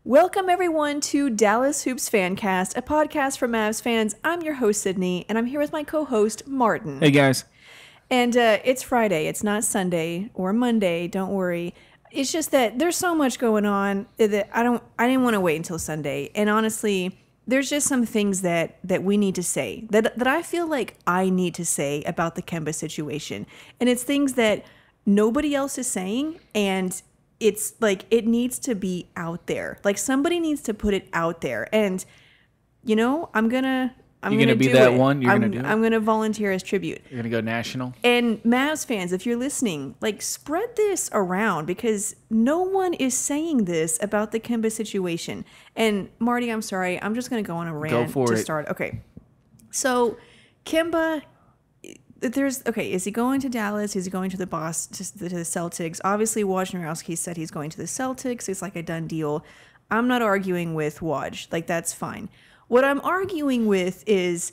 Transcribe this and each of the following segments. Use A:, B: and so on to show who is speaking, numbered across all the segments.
A: Welcome everyone to Dallas Hoops Fancast, a podcast for Mavs fans. I'm your host, Sydney, and I'm here with my co-host, Martin.
B: Hey guys.
A: And it's Friday. It's not Sunday or Monday. Don't worry. It's just that there's so much going on that I didn't want to wait until Sunday. And honestly, there's just some things that we need to say that I feel like I need to say about the Kemba situation. And it's things that nobody else is saying, and it's like it needs to be out there. Like somebody needs to put it out there. And you know, I'm gonna
B: be that one. I'm
A: gonna volunteer as tribute.
B: You're gonna go national.
A: And Mavs fans, if you're listening, like spread this around because no one is saying this about the Kemba situation. And Marty, I'm sorry, I'm just gonna go on a rant to start. Okay, so Kemba. Is he going to Dallas? Is he going to the Celtics? Obviously, Wojnarowski said he's going to the Celtics. It's like a done deal. I'm not arguing with Woj. Like, that's fine. What I'm arguing with is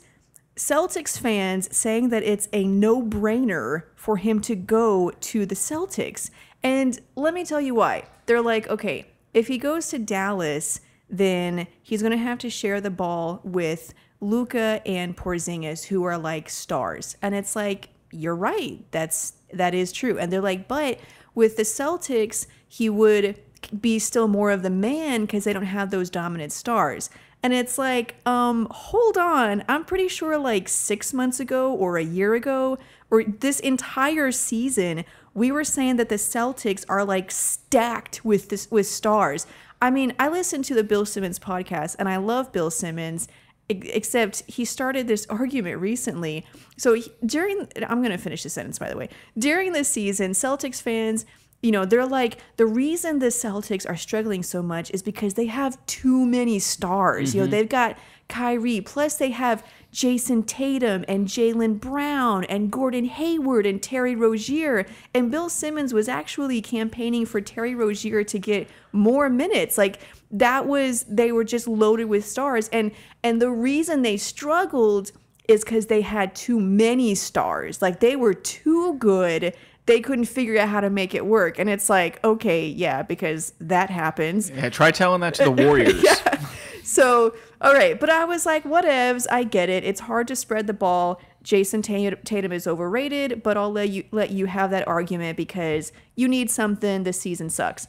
A: Celtics fans saying that it's a no-brainer for him to go to the Celtics. And let me tell you why. They're like, okay, if he goes to Dallas, then he's going to have to share the ball with Luka and Porzingis, who are like stars. And it's like, you're right. That is true. And they're like, but with the Celtics, he would be still more of the man because they don't have those dominant stars. And it's like, hold on. I'm pretty sure like 6 months ago or a year ago or this entire season, we were saying that the Celtics are like stacked with stars. I mean, I listened to the Bill Simmons podcast and I love Bill Simmons, except he started this argument recently. So I'm going to finish the sentence, by the way. During this season, Celtics fans, you know, they're like, the reason the Celtics are struggling so much is because they have too many stars. Mm-hmm. You know, they've got Kyrie, plus they have Jayson Tatum and Jalen Brown and Gordon Hayward and Terry Rozier. And Bill Simmons was actually campaigning for Terry Rozier to get more minutes. Like they were just loaded with stars. And the reason they struggled is because they had too many stars. Like they were too good. They couldn't figure out how to make it work. And it's like, okay, yeah, because that happens.
B: Yeah, try telling that to the Warriors.
A: Yeah. So, all right. But I was like, whatevs. I get it. It's hard to spread the ball. Jayson Tatum is overrated, but I'll let you have that argument because you need something. This season sucks.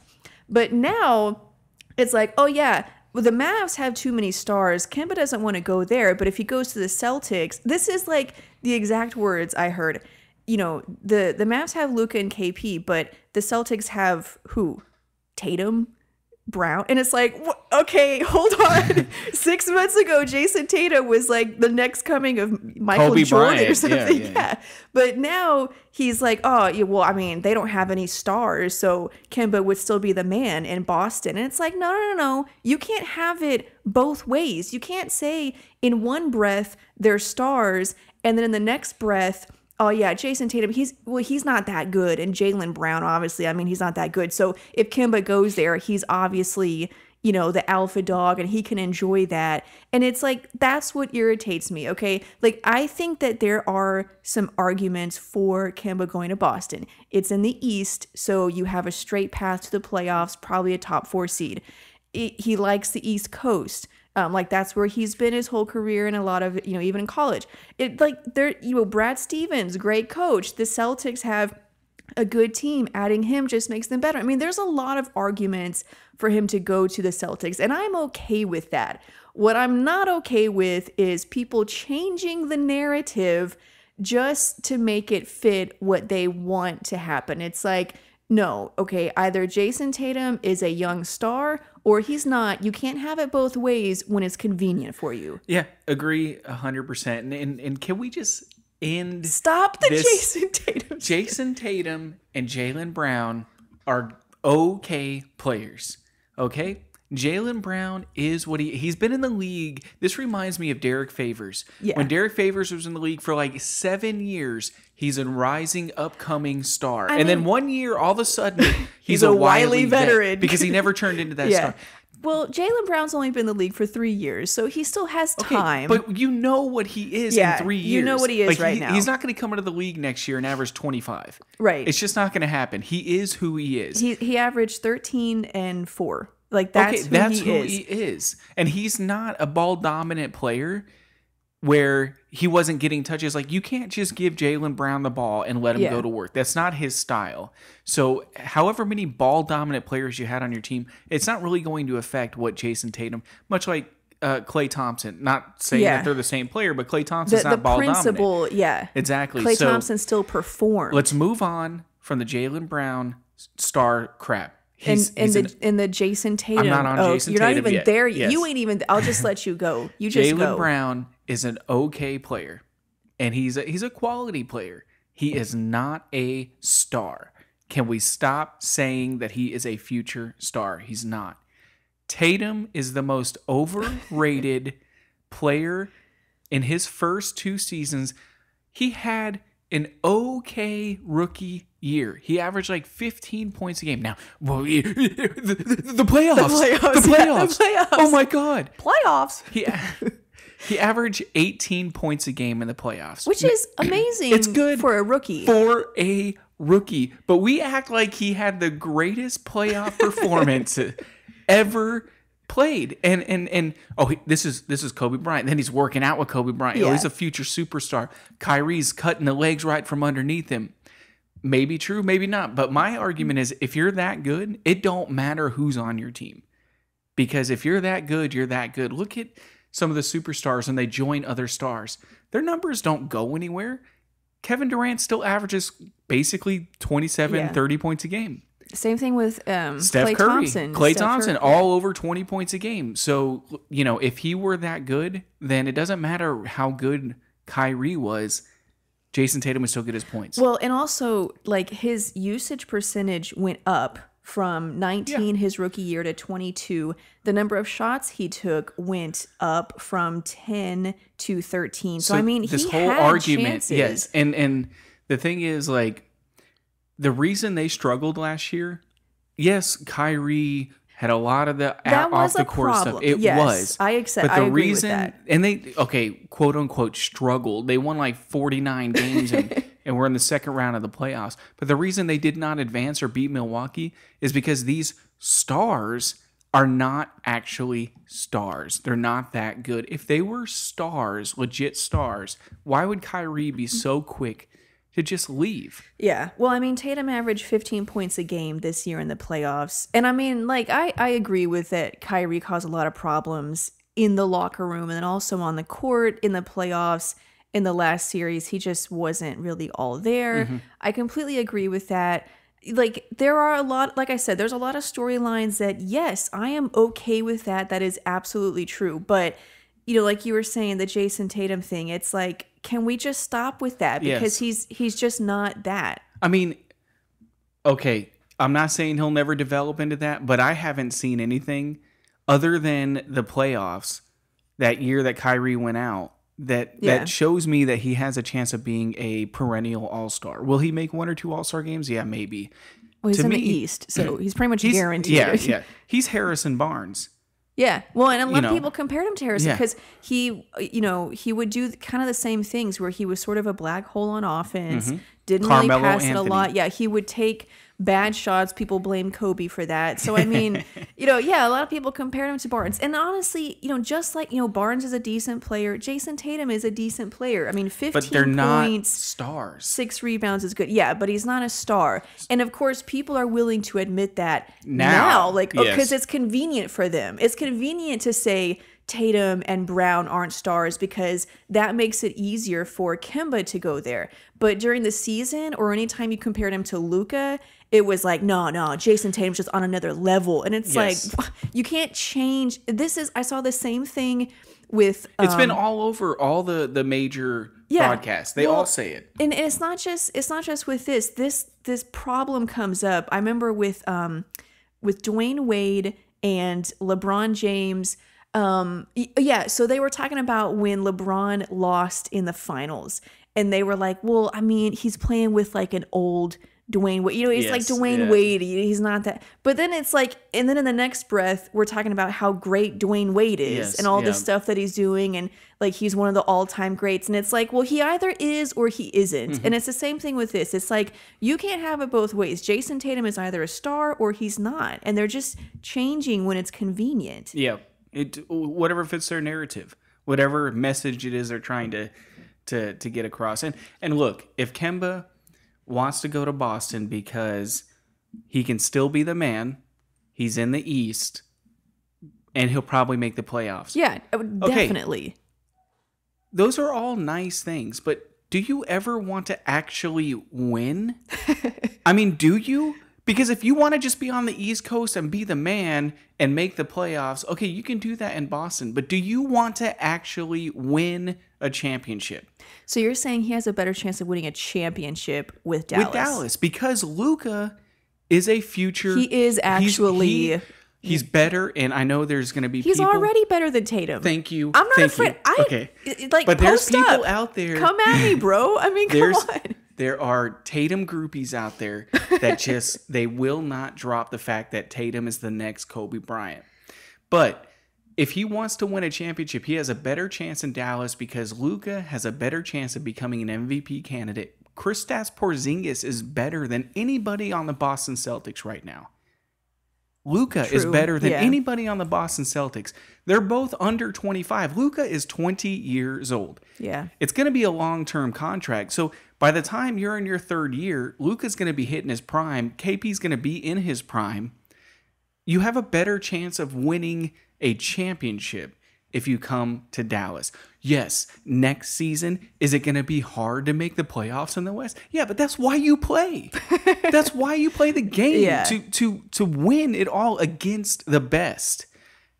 A: But now it's like, oh, yeah, well, the Mavs have too many stars. Kemba doesn't want to go there. But if he goes to the Celtics, this is like the exact words I heard. You know, the Mavs have Luka and KP, but the Celtics have who? Tatum, Brown. And it's like, okay, hold on. 6 months ago, Jayson Tatum was like the next coming of Michael
B: Kobe
A: Jordan
B: Bryant.
A: Or something.
B: Yeah.
A: But now he's like, oh, yeah, well, I mean, they don't have any stars, so Kemba would still be the man in Boston. And it's like, no. You can't have it both ways. You can't say in one breath they're stars, and then in the next breath, oh, yeah, Jayson Tatum, he's not that good. And Jalen Brown, obviously, I mean, he's not that good. So if Kemba goes there, he's obviously, you know, the alpha dog and he can enjoy that. And it's like, that's what irritates me, okay? Like, I think that there are some arguments for Kemba going to Boston. It's in the East, so you have a straight path to the playoffs, probably a top 4 seed. He likes the East Coast. Like that's where he's been his whole career and a lot of, you know, even in college. Brad Stevens, great coach. The Celtics have a good team. Adding him just makes them better. I mean, there's a lot of arguments for him to go to the Celtics, and I'm okay with that. What I'm not okay with is people changing the narrative just to make it fit what they want to happen. It's like, no, okay, either Jayson Tatum is a young star or he's not. You can't have it both ways when it's convenient for you.
B: Yeah, agree 100%. And can we just end
A: Stop the Jayson Tatum.
B: Jayson Tatum and Jalen Brown are okay players, okay? Jalen Brown is what he's been in the league. This reminds me of Derek Favors. Yeah. When Derek Favors was in the league for like 7 years, he's a rising, upcoming star. And then 1 year, all of a sudden, he's a wily veteran
A: because
B: he never turned into that star.
A: Well, Jalen Brown's only been in the league for 3 years, so he still has time.
B: But you know what he is in 3 years.
A: You know what he is right now.
B: He's not going to come into the league next year and average 25.
A: Right.
B: It's just not going to happen. He is who he is.
A: He averaged 13 and 4. Like, that's who he
B: is. And he's not a ball-dominant player where he wasn't getting touches. Like, you can't just give Jaylen Brown the ball and let him go to work. That's not his style. So however many ball-dominant players you had on your team, it's not really going to affect what Jayson Tatum, much like Klay Thompson, not saying that they're the same player, but Klay Thompson's not ball-dominant. The principle,
A: Exactly. Klay Thompson still performed.
B: Let's move on from the Jaylen Brown star crap.
A: In the Jayson Tatum.
B: I'm not on Jayson Tatum
A: You're not even
B: yet.
A: there.
B: Yes.
A: You ain't even. I'll just let you go. You just go.
B: Jaylen Brown is an okay player, and he's a quality player. He is not a star. Can we stop saying that he is a future star? He's not. Tatum is the most overrated player in his first 2 seasons. He had an okay rookie year. He averaged like 15 points a game. Now, well, the playoffs. The playoffs. Oh my God.
A: Playoffs.
B: He averaged 18 points a game in the playoffs.
A: Which is amazing.
B: It's good
A: for a rookie.
B: But we act like he had the greatest playoff performance ever played. And this is Kobe Bryant. Then he's working out with Kobe Bryant. Yeah. He's a future superstar. Kyrie's cutting the legs right from underneath him. Maybe true, maybe not. But my argument is, if you're that good, it don't matter who's on your team. Because if you're that good, you're that good. Look at some of the superstars and they join other stars. Their numbers don't go anywhere. Kevin Durant still averages basically 27, 30 points a game.
A: Same thing with
B: Steph
A: Klay
B: Curry.
A: Thompson.
B: Klay Thompson, all over 20 points a game. So, if he were that good, then it doesn't matter how good Kyrie was. Jayson Tatum would still get his points.
A: Well, and also, like, his usage percentage went up from 19 his rookie year to 22. The number of shots he took went up from 10 to 13. So I mean, this he whole had argument, chances.
B: Yes, and the thing is, like, the reason they struggled last year, yes, Kyrie had a lot of the off the court stuff. It was.
A: I accept.
B: But the
A: agree
B: reason,
A: with that.
B: And they, quote unquote, struggled. They won like 49 games and were in the second round of the playoffs. But the reason they did not advance or beat Milwaukee is because these stars are not actually stars. They're not that good. If they were stars, legit stars, why would Kyrie be so quick to just leave?
A: Yeah. Well, I mean, Tatum averaged 15 points a game this year in the playoffs. And I mean, like, I agree with that. Kyrie caused a lot of problems in the locker room and then also on the court in the playoffs. In the last series, he just wasn't really all there. Mm-hmm. I completely agree with that. Like, there are a lot, like I said, there's a lot of storylines that, yes, I am okay with that. That is absolutely true. But, like you were saying, the Jayson Tatum thing, it's like, can we just stop with that? Because he's just not that.
B: I mean, okay, I'm not saying he'll never develop into that, but I haven't seen anything other than the playoffs that year that Kyrie went out that shows me that he has a chance of being a perennial all-star. Will he make 1 or 2 all-star games? Yeah, maybe.
A: Well, he's in the East, so he's pretty much guaranteed.
B: Yeah. He's Harrison Barnes.
A: Yeah. Well, and a lot of people compared him to Harrison because he would do kind of the same things where he was sort of a black hole on offense, didn't
B: Carmelo
A: really pass
B: Anthony.
A: it a lot. Yeah, he would take bad shots. People blame Kobe for that. So, I mean, a lot of people compared him to Barnes. And honestly, just like, Barnes is a decent player, Jayson Tatum is a decent player. I mean, 15
B: but they're not
A: points,
B: stars.
A: 6 rebounds is good. Yeah, but he's not a star. And of course, people are willing to admit that now because it's convenient for them. It's convenient to say Tatum and Brown aren't stars because that makes it easier for Kemba to go there. But during the season or anytime you compared him to Luka, it was like, no, Jayson Tatum's just on another level. And it's like, you can't change. I saw the same thing with...
B: it's been all over all the major broadcasts. They all say it.
A: And it's not just with this. This problem comes up. I remember with Dwayne Wade and LeBron James... so they were talking about when LeBron lost in the finals and they were like, well, I mean, he's playing with like an old Dwayne Wade. You know, it's like Dwayne Wade. He's not that. But then it's like, and then in the next breath, we're talking about how great Dwayne Wade is and all this stuff that he's doing. And like, he's one of the all-time greats. And it's like, well, he either is or he isn't. Mm-hmm. And it's the same thing with this. It's like, you can't have it both ways. Jayson Tatum is either a star or he's not. And they're just changing when it's convenient.
B: Yeah. Whatever fits their narrative, whatever message it is they're trying to get across. And look, if Kemba wants to go to Boston because he can still be the man, he's in the East, and he'll probably make the playoffs.
A: Yeah, definitely.
B: Okay. Those are all nice things, but do you ever want to actually win? I mean, do you? Because if you want to just be on the East Coast and be the man and make the playoffs, okay, you can do that in Boston. But do you want to actually win a championship?
A: So you're saying he has a better chance of winning a championship with Dallas?
B: With Dallas, because Luka is a future.
A: He is actually.
B: He's better, and I know there's going to be
A: He's
B: people.
A: already better than Tatum.
B: Thank you.
A: I'm not afraid.
B: Okay. But there's people out there.
A: Come at me, bro. I mean, come on.
B: There are Tatum groupies out there that just, they will not drop the fact that Tatum is the next Kobe Bryant. But if he wants to win a championship, he has a better chance in Dallas because Luka has a better chance of becoming an MVP candidate. Kristaps Porzingis is better than anybody on the Boston Celtics right now. Luka is better than anybody on the Boston Celtics. They're both under 25. Luka is 20 years old.
A: Yeah.
B: It's going to be a long-term contract. So by the time you're in your third year, Luka's going to be hitting his prime. KP's going to be in his prime. You have a better chance of winning a championship if you come to Dallas. Yes, next season, is it going to be hard to make the playoffs in the West? Yeah, but that's why you play. That's why you play the game, to win it all against the best.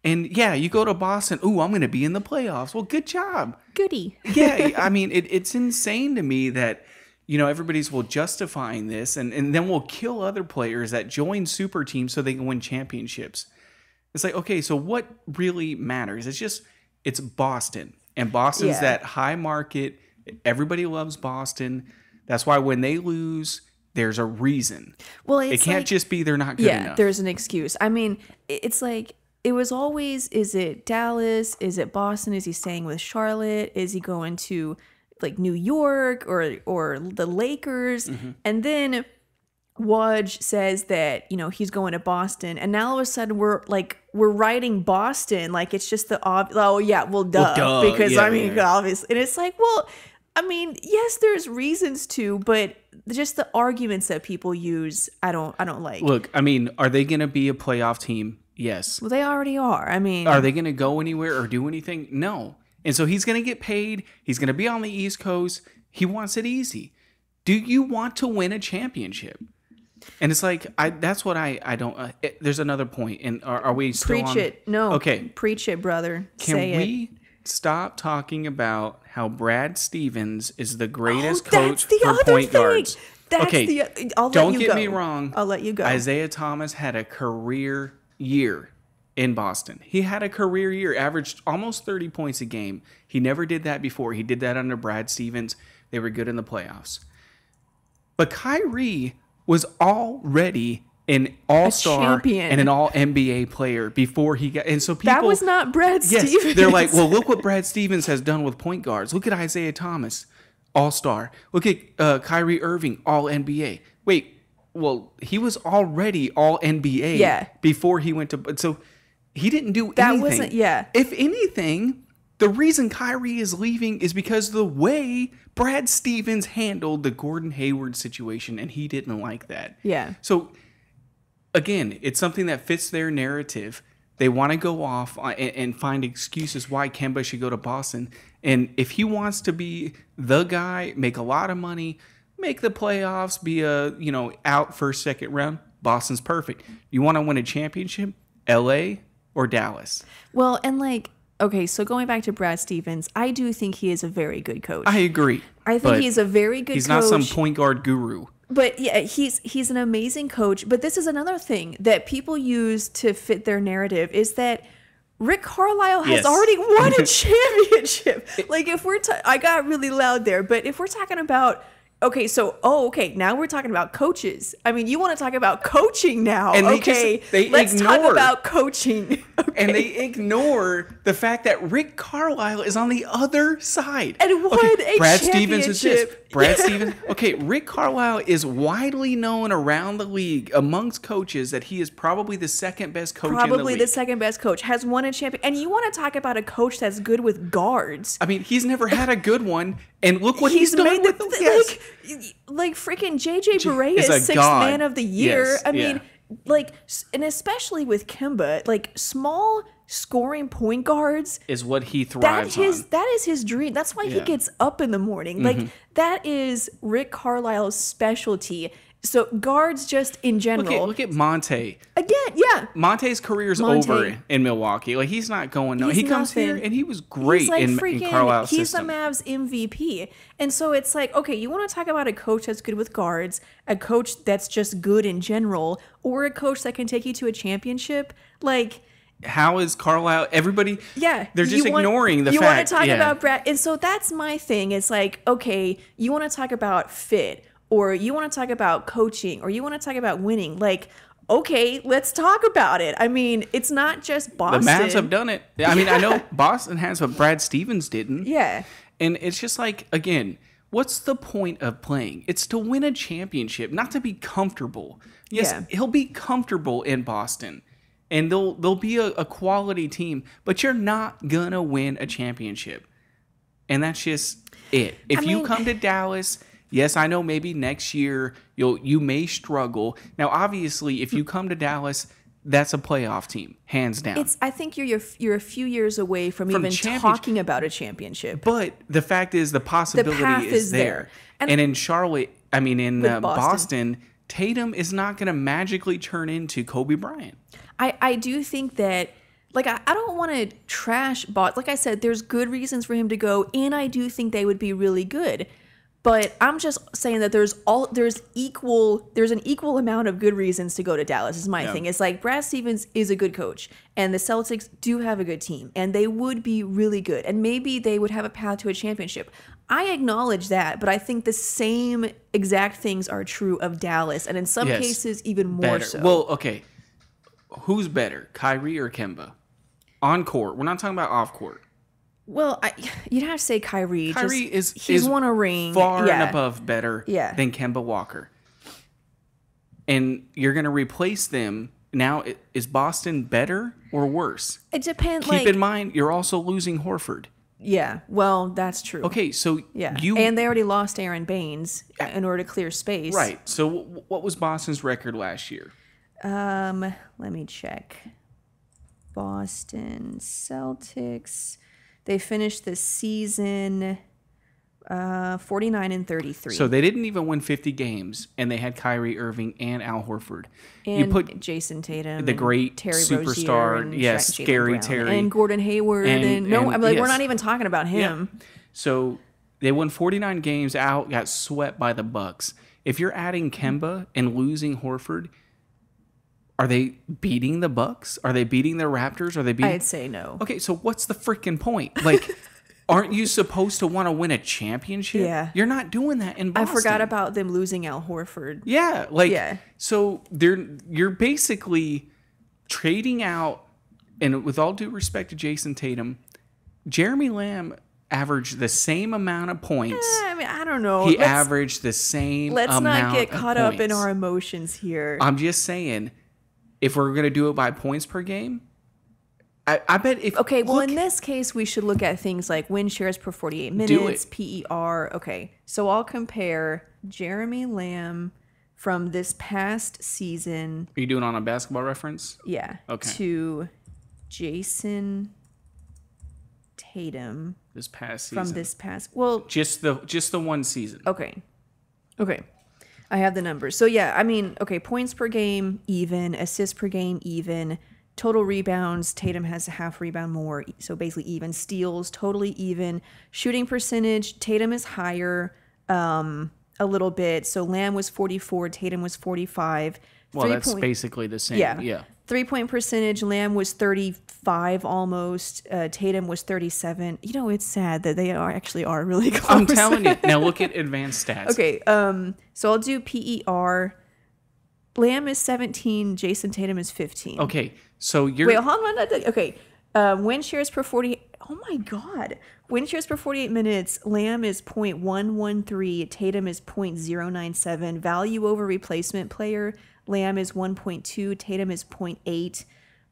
B: And yeah, you go to Boston, ooh, I'm going to be in the playoffs. Well, good job.
A: Goody.
B: Yeah, I mean, it's insane to me that, you know, everybody's justifying this and then we'll kill other players that join super teams so they can win championships. It's like, okay, so what really matters? It's Boston. And Boston's that high market. Everybody loves Boston. That's why when they lose, there's a reason. Well, it can't just be they're not good enough.
A: Yeah, there's an excuse. I mean, it's like, it was always, is it Dallas? Is it Boston? Is he staying with Charlotte? Is he going to like New York or the Lakers? Mm-hmm. And then Woj says that, you know, he's going to Boston, and now all of a sudden we're writing Boston like it's just the duh. Because obviously, and it's like, well, I mean, yes, there's reasons to, but just the arguments that people use, I don't like.
B: Look, I mean, are they going to be a playoff team? Yes.
A: Well, they already are. I mean,
B: are they going to go anywhere or do anything? No. And so he's going to get paid. He's going to be on the East Coast. He wants it easy. Do you want to win a championship? And it's like, that's what I don't, there's another point. And are we still
A: Preach it. No.
B: Okay.
A: Preach it, brother.
B: Can we stop talking about how Brad Stevens is the greatest coach for point guards? Don't get me wrong.
A: I'll let you go.
B: Isaiah Thomas had a career year in Boston. He had a career year, averaged almost 30 points a game. He never did that before. He did that under Brad Stevens. They were good in the playoffs. But Kyrie was already an all-star and an all-NBA player before he got... And so people...
A: That was not Brad Stevens.
B: They're like, well, look what Brad Stevens has done with point guards. Look at Isaiah Thomas, all-star. Look at Kyrie Irving, all-NBA. Wait, well, he was already all-NBA before he went to... So he didn't do anything.
A: That wasn't... Yeah.
B: If anything, the reason Kyrie is leaving is because the way Brad Stevens handled the Gordon Hayward situation, and he didn't like that.
A: Yeah.
B: So, again, it's something that fits their narrative. They want to go off and find excuses why Kemba should go to Boston. And if he wants to be the guy, make a lot of money, make the playoffs, be out first, second round, Boston's perfect. You want to win a championship? LA or Dallas?
A: Well, and okay, so going back to Brad Stevens, I do think he is a very good coach.
B: I agree.
A: I think he's a very good coach.
B: He's not some point guard guru.
A: But yeah, he's an amazing coach. But this is another thing that people use to fit their narrative is that Rick Carlisle has already won a championship. Like if we're, I got really loud there, but if we're talking about Okay, so okay. Now we're talking about coaches. I mean, you want to talk about coaching now?
B: And
A: let's talk about coaching. Okay.
B: And they ignore the fact that Rick Carlisle is on the other side.
A: And won a
B: Brad
A: championship.
B: Stevens is this. Brad Stevens. Okay, Rick Carlisle is widely known around the league amongst coaches that he is probably the second best coach in the league.
A: Probably the second best coach. Has won a champion. And you want to talk about a coach that's good with guards.
B: I mean, he's never had a good one. And look what he's done with them. Yes.
A: Like freaking JJ Barea is sixth man of the year.
B: Yes,
A: I mean, and especially with Kemba, like small scoring point guards
B: is what he thrives on.
A: That is his dream. That's why he gets up in the morning. Like that is Rick Carlisle's specialty. So guards just in general.
B: Look at Monte.
A: Again, yeah.
B: Monte's career's over in Milwaukee. Like he's not going no. He comes here and he was great in Carlisle's
A: system. He's
B: the
A: Mavs MVP. And so it's like, okay, you want to talk about a coach that's good with guards, a coach that's just good in general, or a coach that can take you to a championship? Like,
B: how is Carlisle? Everybody, they're just ignoring the fact.
A: You want to talk about Brad, and so that's my thing. It's like, okay, you want to talk about fit, or you want to talk about coaching, or you want to talk about winning. Like, okay, let's talk about it. I mean, it's not just Boston.
B: The Mavs have done it. I mean, I know Boston has, but Brad Stevens didn't.
A: Yeah.
B: And it's just like, again, what's the point of playing? It's to win a championship, not to be comfortable. Yes, he'll be comfortable in Boston. And they'll be a quality team, but you're not gonna win a championship, and that's just it. If you come to Dallas, yes, I know maybe next year you may struggle. Now, obviously, if you come to Dallas, that's a playoff team, hands down.
A: I think you're a few years away from even talking about a championship.
B: But the fact is, the possibility is there. And in Charlotte, I mean in Boston, Tatum is not gonna magically turn into Kobe Bryant.
A: I do think that, like, I don't want to trash Boston. Like I said, there's good reasons for him to go, and I do think they would be really good. But I'm just saying that there's an equal amount of good reasons to go to Dallas is my thing. It's like Brad Stevens is a good coach, and the Celtics do have a good team, and they would be really good, and maybe they would have a path to a championship. I acknowledge that, but I think the same exact things are true of Dallas, and in some cases even more so.
B: Well, okay. Who's better, Kyrie or Kemba? On court. We're not talking about off court.
A: Well, you'd have to say Kyrie.
B: He's
A: won a ring.
B: Far and above better than Kemba Walker. And you're going to replace them. Now, is Boston better or worse?
A: It depends.
B: Keep in mind, you're also losing Horford.
A: Yeah, well, that's true.
B: Okay, so
A: and they already lost Aaron Baines in order to clear space.
B: Right. So what was Boston's record last year?
A: Let me check. Boston Celtics. They finished the season 49-33.
B: So they didn't even win 50 games, and they had Kyrie Irving and Al Horford.
A: And you put Jayson Tatum,
B: the great
A: Terry
B: superstar,
A: Rozier,
B: scary Terry,
A: and Gordon Hayward, and we're not even talking about him.
B: Yeah. So they won 49 games. Out, got swept by the Bucks. If you're adding Kemba and losing Horford, are they beating the Bucks? Are they beating the Raptors? Are they beating?
A: I'd say no.
B: Okay, so what's the freaking point? Like, aren't you supposed to want to win a championship?
A: Yeah.
B: You're not doing that in Boston.
A: I forgot about them losing Al Horford.
B: Yeah, so you're basically trading out, and with all due respect to Jayson Tatum, Jeremy Lamb averaged the same amount of points.
A: I mean, I don't know.
B: He averaged the same amount of points.
A: Let's not get caught up in our emotions here.
B: I'm just saying, if we're going to do it by points per game, I bet if...
A: Okay, well, in this case, we should look at things like win shares per 48 minutes, PER. Okay, so I'll compare Jeremy Lamb from this past season...
B: Are you doing on a basketball reference?
A: Yeah.
B: Okay.
A: To Jayson Tatum...
B: This past season.
A: From this past... Well...
B: Just the one season.
A: Okay. I have the numbers. So, yeah, I mean, okay, points per game, even. Assists per game, even. Total rebounds, Tatum has a half rebound more, so basically even. Steals, totally even. Shooting percentage, Tatum is higher a little bit. So Lamb was 44, Tatum was 45.
B: Well, that's basically the same. Yeah.
A: 3-point percentage, Lamb was 35 almost. Tatum was 37. You know, it's sad that they actually are really close.
B: I'm telling you. Now look at advanced stats.
A: Okay, so I'll do PER. Lamb is 17. Jayson Tatum is 15.
B: Okay, so you're...
A: Wait, hold on. Okay, win shares per 40... Oh, my God. Win shares per 48 minutes. Lamb is 0.113. Tatum is 0.097. Value over replacement player... Lamb is 1.2. Tatum is 0.8.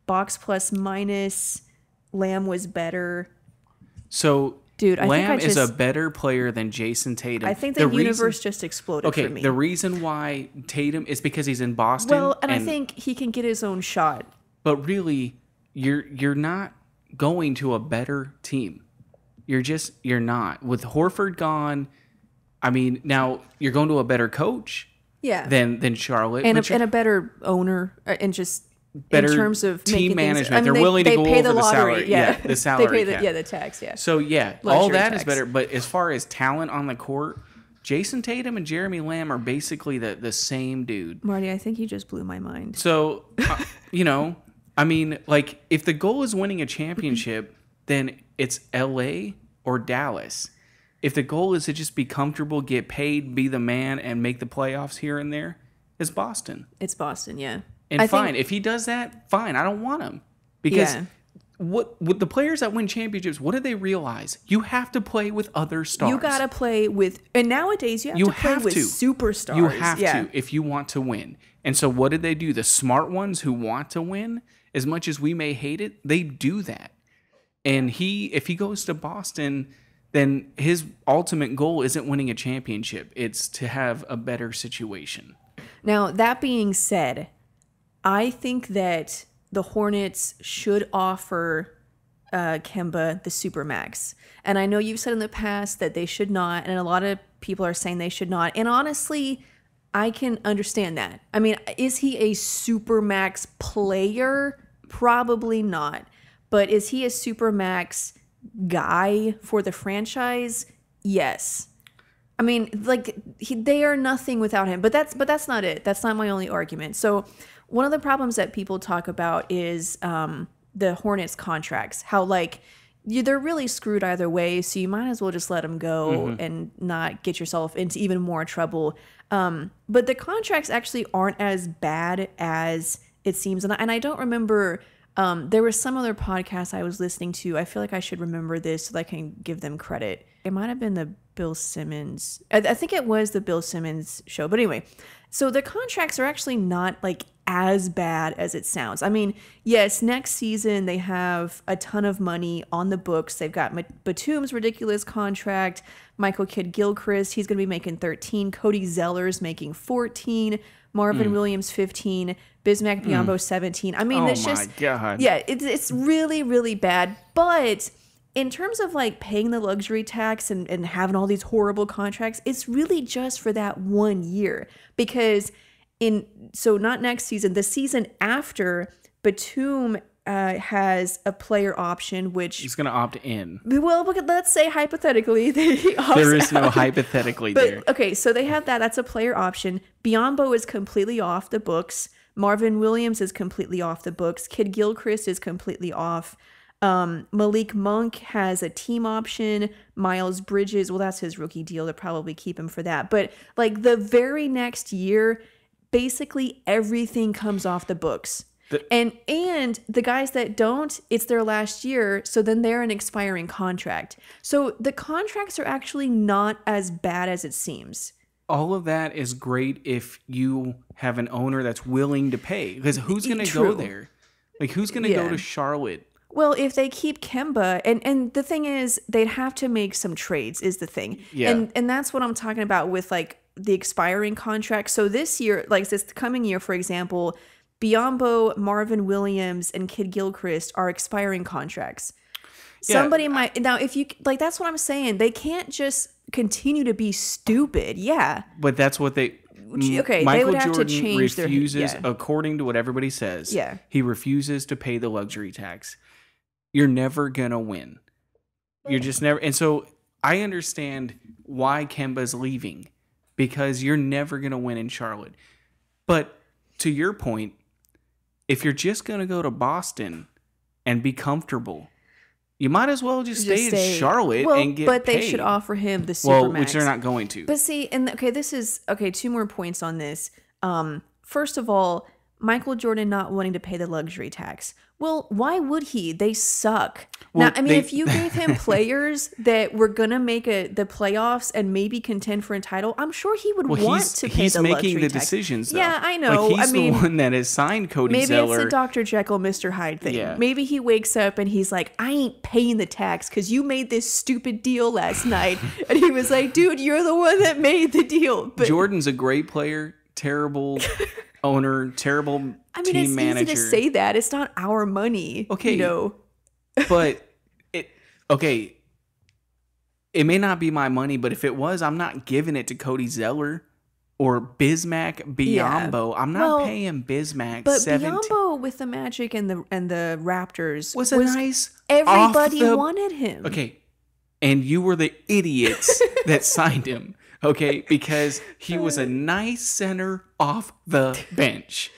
A: Box plus minus. Lamb was better.
B: So,
A: dude,
B: Lamb is a better player than Jayson Tatum.
A: I think the universe just exploded for me.
B: The reason why Tatum is because he's in Boston.
A: Well, and I think he can get his own shot.
B: But really, you're not going to a better team. You're not. With Horford gone, I mean, now you're going to a better coach.
A: Yeah.
B: Than Charlotte.
A: And a better owner and just
B: better
A: in terms of
B: team management.
A: I mean,
B: they're willing to go
A: pay
B: over
A: the lottery.
B: salary. Yeah, the salary.
A: They pay the tax, yeah.
B: So, yeah,
A: luxury
B: all that
A: tax.
B: is better. But as far as talent on the court, Jayson Tatum and Jeremy Lamb are basically the same dude.
A: Marty, I think you just blew my mind.
B: So, I mean, like, if the goal is winning a championship, then it's LA or Dallas. If the goal is to just be comfortable, get paid, be the man, and make the playoffs here and there, it's Boston.
A: It's Boston, yeah.
B: And if he does that, fine. I don't want him. Because what with the players that win championships, what do they realize? You have to play with other stars.
A: You got to play with... And nowadays, you have to play with superstars.
B: You have to if you want to win. And so what did they do? The smart ones who want to win, as much as we may hate it, they do that. And if he goes to Boston... then his ultimate goal isn't winning a championship. It's to have a better situation.
A: Now, that being said, I think that the Hornets should offer Kemba the Supermax. And I know you've said in the past that they should not, and a lot of people are saying they should not. And honestly, I can understand that. I mean, is he a Supermax player? Probably not. But is he a Supermax guy for the franchise? Yes. I mean, like they are nothing without him. But that's not it. That's not my only argument. So one of the problems that people talk about is the Hornets contracts. How they're really screwed either way. So you might as well just let them go and not get yourself into even more trouble. But the contracts actually aren't as bad as it seems. And I don't remember. There was some other podcast I was listening to. I feel like I should remember this so that I can give them credit. It might have been the Bill Simmons. I think it was the Bill Simmons show. But anyway, so the contracts are actually not as bad as it sounds. I mean, yes, next season they have a ton of money on the books. They've got Batum's ridiculous contract. Michael Kidd-Gilchrist, he's going to be making 13. Cody Zeller's making 14. Marvin Williams 15, Bismack Biyombo 17. I mean, it's just
B: God.
A: Yeah, it's really, really bad. But in terms of paying the luxury tax and having all these horrible contracts, it's really just for that 1 year. Because not next season, the season after, Batum has a player option, which
B: he's going to opt in.
A: Well, let's say hypothetically that he opts
B: there is
A: out.
B: no hypothetically there.
A: Okay, so they have that. That's a player option. Biyombo is completely off the books. Marvin Williams is completely off the books. Kidd-Gilchrist is completely off. Malik Monk has a team option. Miles Bridges, well, that's his rookie deal. They'll probably keep him for that. But the very next year, basically everything comes off the books. And the guys that don't, it's their last year, so then they're an expiring contract. So the contracts are actually not as bad as it seems.
B: All of that is great if you have an owner that's willing to pay. Because who's going to go there? Who's going to go to Charlotte?
A: Well, if they keep Kemba, and the thing is, they'd have to make some trades is the thing.
B: Yeah.
A: And that's what I'm talking about with the expiring contract. So this year, this coming year, for example, Biyombo, Marvin Williams, and Kidd-Gilchrist are expiring contracts.
B: Yeah.
A: Somebody might... Now, if you... that's what I'm saying. They can't just continue to be stupid. Yeah.
B: But that's what they...
A: Okay,
B: Michael
A: they would have
B: Jordan
A: to change
B: refuses,
A: their...
B: according to what everybody says,
A: Yeah.
B: he refuses to pay the luxury tax. You're never going to win. You're just never... And so I understand why Kemba's leaving. Because you're never going to win in Charlotte. But to your point... if you're just going to go to Boston and be comfortable, you might as well just stay in Charlotte and get
A: but
B: paid.
A: They should offer him the Supermax.
B: Which they're not going to.
A: But see, and two more points on this. First of all, Michael Jordan not wanting to pay the luxury tax. Well, why would he? They suck. Well, now, I mean, if you gave him players that were going to make the playoffs and maybe contend for a title, I'm sure he would want to pay the luxury tax. He's making the
B: decisions, though.
A: Yeah, I know.
B: Like, he's the one that has signed Cody Zeller.
A: Maybe it's a Dr. Jekyll, Mr. Hyde thing. Yeah. Maybe he wakes up and he's like, I ain't paying the tax because you made this stupid deal last night. And he was like, dude, you're the one that made the deal. But Jordan's
B: a great player, terrible owner, terrible team manager.
A: It's easy to say that. It's not our money.
B: Okay.
A: You know?
B: But it may not be my money, but if it was, I'm not giving it to Cody Zeller or Bismack Biyombo. I'm not paying Bismack
A: but
B: $17.
A: Biyombo with the Magic and the Raptors
B: was a nice.
A: Everybody wanted him.
B: Okay, and you were the idiots that signed him. Okay, because he was a nice center off the bench.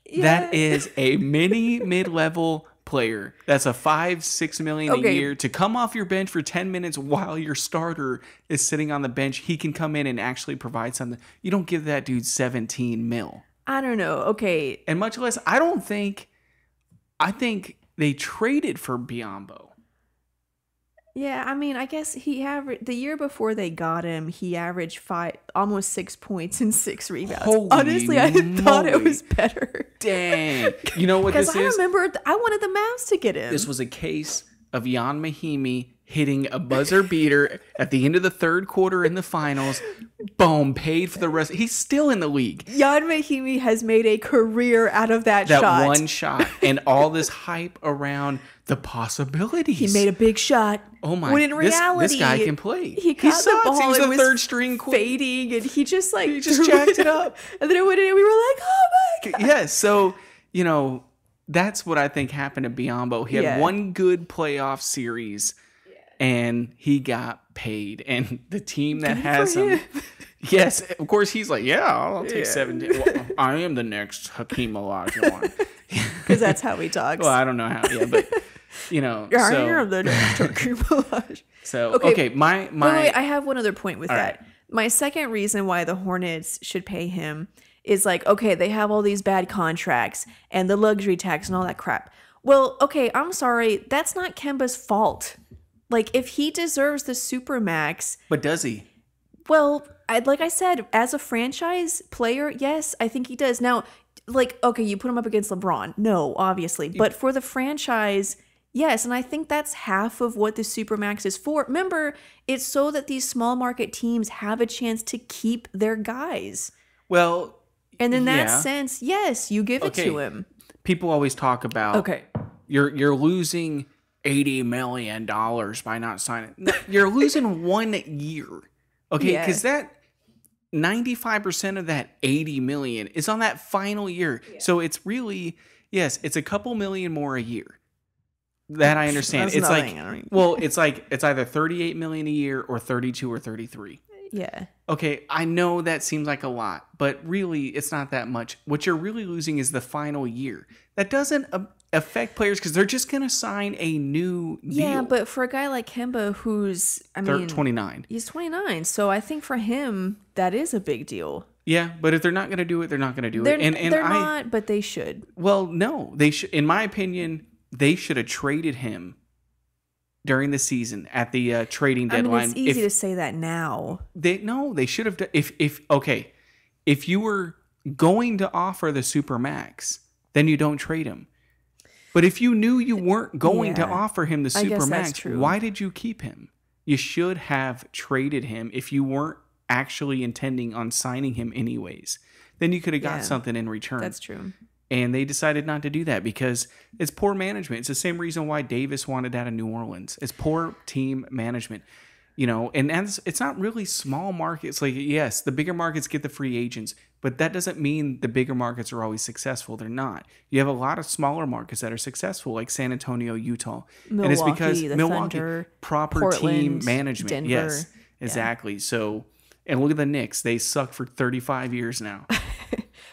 B: Yeah. That is a mid-level player. That's a $5-6 million a year to come off your bench for 10 minutes while your starter is sitting on the bench. He can come in and actually provide something. You don't give that dude $17 million.
A: I don't know. Okay.
B: And much less, I think they traded for Biyombo.
A: Yeah, I mean, I guess the year before they got him, he averaged almost 6 points and 6 rebounds.
B: Holy
A: Honestly, I thought it was better.
B: Dang. You know what this is?
A: Because I remember I wanted the Mavs to get him.
B: This was a case of Jan Mahimi hitting a buzzer beater at the end of the third quarter in the finals. Boom, paid for the rest. He's still in the league.
A: Jan Mahimi has made a career out of that shot.
B: That one shot and all this hype around the possibilities.
A: He made a big shot.
B: Oh my!
A: When in reality,
B: this guy can play.
A: He caught the ball.
B: He was
A: a
B: third string,
A: fading, and he just
B: jacked it up.
A: And then it went in, and we were like, "Oh my god!"
B: Yeah. So that's what I think happened to Biyombo. He had one good playoff series, and he got paid. And the team that has him. Yes, of course. He's like, I'll take 17. Well, I am the next Hakeem Olajuwon.
A: Because that's how he talks.
B: Well, I don't know how. Yeah, but So okay, my.
A: Wait, I have one other point with that. Right. My second reason why the Hornets should pay him is they have all these bad contracts and the luxury tax and all that crap. Well, okay, I'm sorry, that's not Kemba's fault. Like, if he deserves the Supermax,
B: but does he?
A: Well, like I said, as a franchise player, yes, I think he does. Now, you put him up against LeBron. No, obviously. But for the franchise, yes. And I think that's half of what the Supermax is for. Remember, it's so that these small market teams have a chance to keep their guys.
B: Well,
A: and in that sense, yes, you give it to him.
B: People always talk about, you're losing $80 million by not signing. No, you're losing 1 year. Okay, because that 95% of that $80 million is on that final year. Yeah. So it's really, it's a couple million more a year. That I understand. It's it's either $38 million a year or 32 or 33.
A: Yeah.
B: Okay, I know that seems like a lot, but really it's not that much. What you're really losing is the final year. That doesn't affect players because they're just going to sign a new deal.
A: Yeah, but for a guy like Kemba who's,
B: 29.
A: He's 29. So I think for him, that is a big deal.
B: Yeah, but if they're not going to do it, they're not going to do it. And
A: they're not, but they should.
B: Well, no, they should. In my opinion, they should have traded him during the season at the trading deadline.
A: It's easy to say that now.
B: They should have. If you were going to offer the Supermax, then you don't trade him. But if you knew you weren't going to offer him the Supermax, why did you keep him? You should have traded him if you weren't actually intending on signing him anyways. Then you could have got something in return.
A: That's true.
B: And they decided not to do that because it's poor management. It's the same reason why Davis wanted out of New Orleans. It's poor team management. And it's not really small markets. Like, yes, the bigger markets get the free agents, but that doesn't mean the bigger markets are always successful. They're not. You have a lot of smaller markets that are successful, like San Antonio, Utah.
A: Milwaukee,
B: and it's because
A: Milwaukee, Thunder,
B: proper
A: Portland,
B: team management.
A: Denver.
B: Yes, exactly. So, and look at the Knicks. They suck for 35 years now.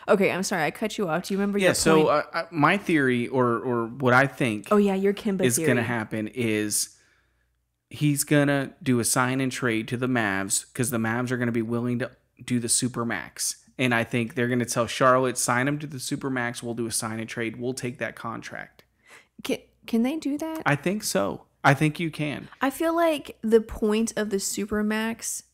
A: Okay, I'm sorry. I cut you off. Do you remember your point?
B: So my theory or what I think
A: your Kemba
B: is
A: theory.
B: going to happen is he's going to do a sign and trade to the Mavs because the Mavs are going to be willing to do the Supermax. And I think they're going to tell Charlotte, sign him to the Supermax. We'll do a sign and trade. We'll take that contract.
A: Can they do that?
B: I think so. I think you can.
A: I feel like the point of the Supermax...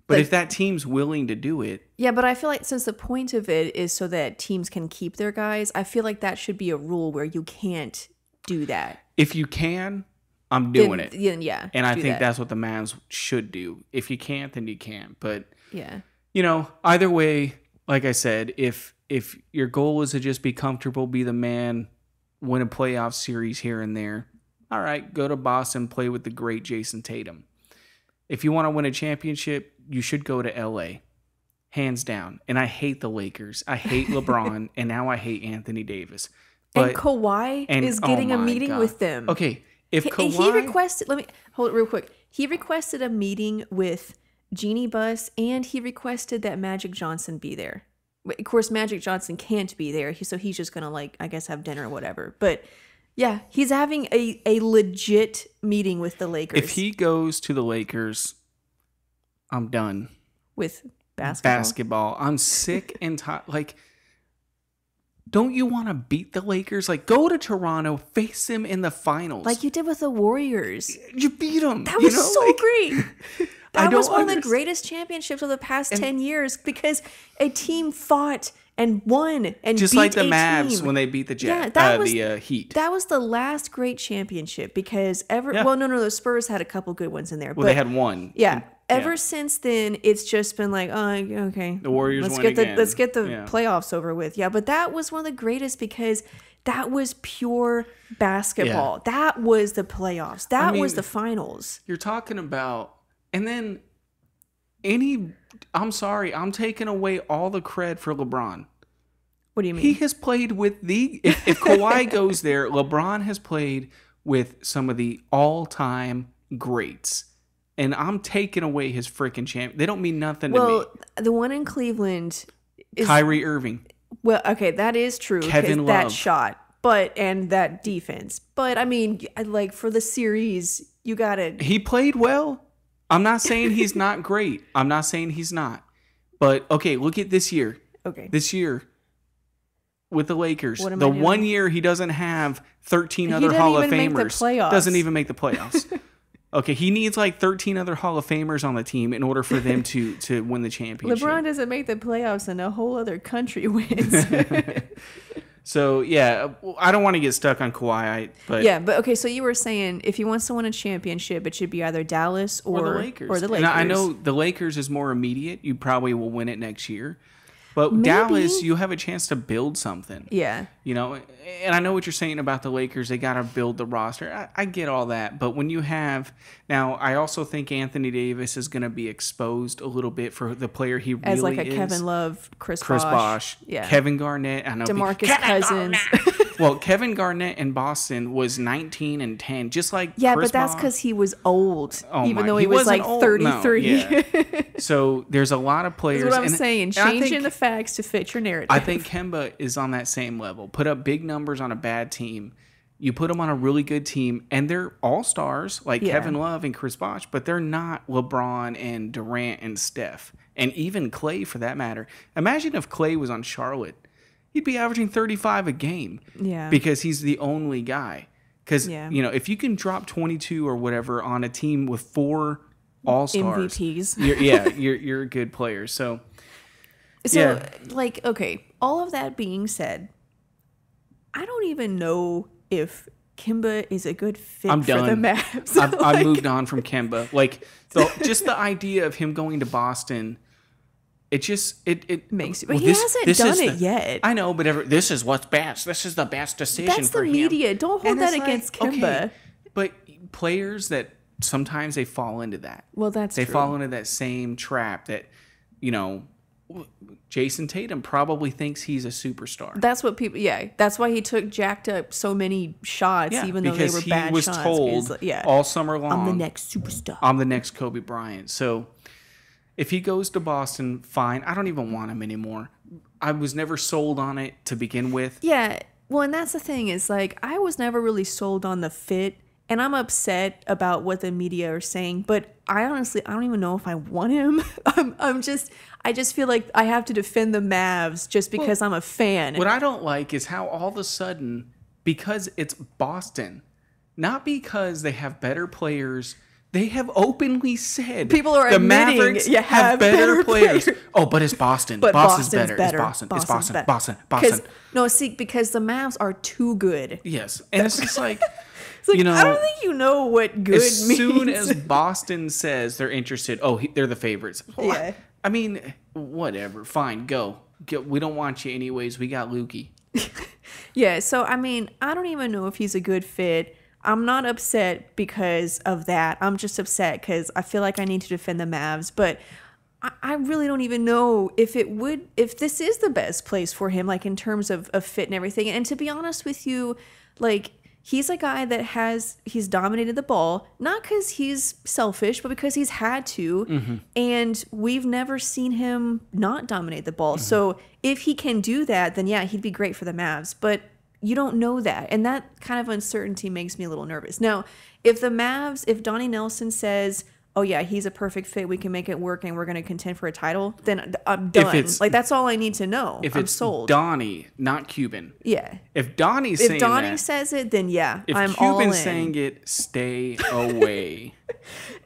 B: But if that team's willing to do it...
A: Yeah, but I feel like since the point of it is so that teams can keep their guys, I feel like that should be a rule where you can't do that.
B: If you can, I'm doing it.
A: Yeah.
B: And I think that's what the Mavs should do. If you can't, then you can't. But,
A: yeah,
B: either way, like I said, if your goal is to just be comfortable, be the man, win a playoff series here and there, all right, go to Boston, play with the great Jayson Tatum. If you want to win a championship, you should go to LA, hands down. And I hate the Lakers. I hate LeBron, and now I hate Anthony Davis. But,
A: and Kawhi is getting a meeting with them.
B: Okay, if Kawhi...
A: He requested... Let me... Hold it real quick. He requested a meeting with Jeannie Buss, and he requested that Magic Johnson be there. Of course, Magic Johnson can't be there, so he's just going to, I guess, have dinner or whatever. But... yeah, he's having a legit meeting with the Lakers.
B: If he goes to the Lakers, I'm done.
A: With basketball?
B: Basketball. I'm sick and tired. Don't you want to beat the Lakers? Go to Toronto, face them in the finals.
A: Like you did with the Warriors.
B: You beat them.
A: That was so great. That was one of the greatest championships of the past 10 years because a team fought and won and
B: just
A: beat
B: like the
A: Mavs
B: when they beat the the Heat.
A: That was the last great championship because the Spurs had a couple good ones in there.
B: Well, they had one.
A: Yeah. Ever since then, it's just been okay.
B: The Warriors
A: let's get the playoffs over with. Yeah, but that was one of the greatest because that was pure basketball. Yeah. That was the playoffs. That was the finals.
B: You're talking about, and then I'm sorry, I'm taking away all the cred for LeBron.
A: What do you mean?
B: He has played with if Kawhi goes there, LeBron has played with some of the all-time greats. And I'm taking away his freaking champ. They don't mean nothing to me.
A: Well, the one in Cleveland is...
B: Kyrie Irving.
A: Well, okay, that is true.
B: Kevin Love.
A: That shot. And that defense. But, I mean, for the series, you got to...
B: He played well. I'm not saying he's not great. I'm not saying he's not. But, okay, look at this year.
A: Okay.
B: This year with the Lakers. The 1 year he doesn't have 13 other Hall of Famers. Doesn't even make the playoffs. Okay, he needs 13 other Hall of Famers on the team in order for them to win the championship.
A: LeBron doesn't make the playoffs and a whole other country wins.
B: So, yeah, I don't want to get stuck on Kawhi.
A: But okay, so you were saying if he wants to win a championship, it should be either Dallas or the Lakers.
B: And I know the Lakers is more immediate. You probably will win it next year. But
A: Maybe.
B: Dallas, you have a chance to build something.
A: Yeah.
B: And I know what you're saying about the Lakers. They got to build the roster. I get all that. But when you have... Now, I also think Anthony Davis is going to be exposed a little bit for the player he really is.
A: As a Kevin Love, Chris
B: Bosh. Yeah. Kevin Garnett. I know
A: DeMarcus Cousins.
B: Well, Kevin Garnett in Boston was 19 and 10, just like
A: Chris
B: Bosh.
A: But that's because he was old, even though he was 33.
B: No, yeah. So there's a lot of players.
A: That's what I'm saying. Changing the facts to fit your narrative.
B: I think Kemba is on that same level. Put up big numbers on a bad team. You put them on a really good team, and they're all-stars like Kevin Love and Chris Bosh, but they're not LeBron and Durant and Steph, and even Clay for that matter. Imagine if Clay was on Charlotte. He'd be averaging 35 a game because he's the only guy. Because, if you can drop 22 or whatever on a team with 4 all-stars.
A: MVPs.
B: You're a good player. So
A: okay, all of that being said, I don't even know if Kemba is a good fit for the Mavs.
B: I moved on from Kemba. Just the idea of him going to Boston, it
A: makes you... But he hasn't done it yet.
B: I know, but this is what's best. This is the best decision for him.
A: That's the media. Don't hold that against Kemba. Okay,
B: but players that sometimes they fall into that.
A: Well, that's true.
B: They fall into that same trap that, Jayson Tatum probably thinks he's a superstar.
A: That's what people... Yeah, that's why he jacked up so many shots, even though they were bad shots.
B: Because he was told all summer long...
A: I'm the next superstar.
B: I'm the next Kobe Bryant. So if he goes to Boston, fine. I don't even want him anymore. I was never sold on it to begin with.
A: Yeah. Well, and that's the thing is like, I was never really sold on the fit, and I'm upset about what the media are saying, but I don't even know if I want him. I just feel like I have to defend the Mavs just because I'm a fan.
B: What I don't like is how all of a sudden, because it's Boston, not because they have better players, they have openly said
A: people are
B: the
A: admitting
B: Mavericks
A: you
B: have better players. Oh, but it's Boston.
A: But
B: Boston's
A: better.
B: It's Boston. It's Boston. Boston.
A: Because the Mavs are too good.
B: Yes. And it's just like,
A: it's like, I don't think you know what good means.
B: As soon as Boston says they're interested, they're the favorites. Well,
A: yeah.
B: I mean, whatever. Fine, go. We don't want you anyways. We got Lukey.
A: Yeah, so, I mean, I don't even know if he's a good fit. I'm not upset because of that. I'm just upset because I feel like I need to defend the Mavs. But I really don't even know if this is the best place for him, like in terms of fit and everything. And to be honest with you, like, he's a guy that he's dominated the ball, not because he's selfish, but because he's had to. Mm-hmm. And we've never seen him not dominate the ball. Mm-hmm. So if he can do that, then yeah, he'd be great for the Mavs. But you don't know that. And that kind of uncertainty makes me a little nervous. Now, if Donnie Nelson says, oh yeah, he's a perfect fit, we can make it work and we're going to contend for a title, then I'm done. Like, that's all I need to know.
B: If
A: I'm
B: it's
A: sold.
B: Donnie, not Cuban.
A: Yeah.
B: If Donnie
A: says it, then yeah, I'm all in.
B: If Cuban's saying it, stay away.